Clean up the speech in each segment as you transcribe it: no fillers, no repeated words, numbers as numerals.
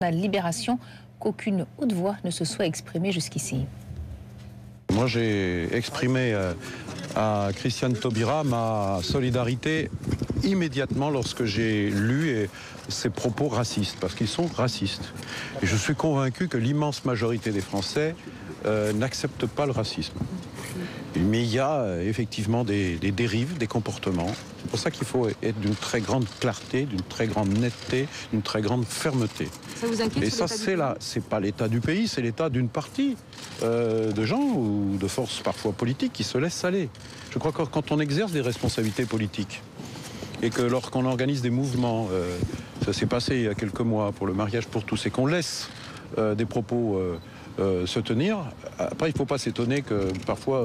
La Libération qu'aucune haute voix ne se soit exprimée jusqu'ici. Moi, j'ai exprimé à Christiane Taubira ma solidarité immédiatement lorsque j'ai lu ses propos racistes, parce qu'ils sont racistes. Et je suis convaincu que l'immense majorité des Français n'acceptent pas le racisme. Mais il y a effectivement des dérives, des comportements. C'est pour ça qu'il faut être d'une très grande clarté, d'une très grande netteté, d'une très grande fermeté. Ça vous inquiète? Et ça, c'est pas l'état du pays, c'est l'état d'une partie de gens ou de forces parfois politiques qui se laissent aller. Je crois que quand on exerce des responsabilités politiques et que lorsqu'on organise des mouvements, ça s'est passé il y a quelques mois pour le mariage pour tous, et qu'on laisse des propos se tenir. Après, il ne faut pas s'étonner que parfois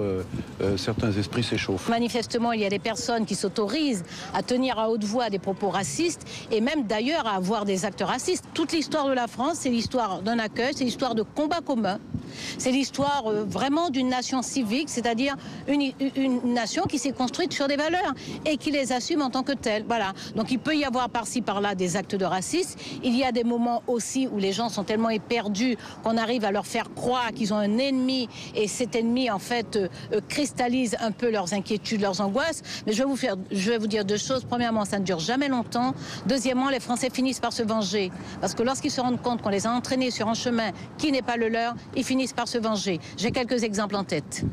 certains esprits s'échauffent. Manifestement, il y a des personnes qui s'autorisent à tenir à haute voix des propos racistes et même d'ailleurs à avoir des actes racistes. Toute l'histoire de la France, c'est l'histoire d'un accueil, c'est l'histoire de combats communs. C'est l'histoire vraiment d'une nation civique, c'est-à-dire une nation qui s'est construite sur des valeurs et qui les assume en tant que telles. Voilà. Donc il peut y avoir par-ci par-là des actes de racisme. Il y a des moments aussi où les gens sont tellement éperdus qu'on arrive à leur faire croire qu'ils ont un ennemi et cet ennemi en fait cristallise un peu leurs inquiétudes, leurs angoisses. Mais je vais vous dire deux choses. Premièrement, ça ne dure jamais longtemps. Deuxièmement, les Français finissent par se venger parce que lorsqu'ils se rendent compte qu'on les a entraînés sur un chemin qui n'est pas le leur, ils finissent par se venger. J'ai quelques exemples en tête.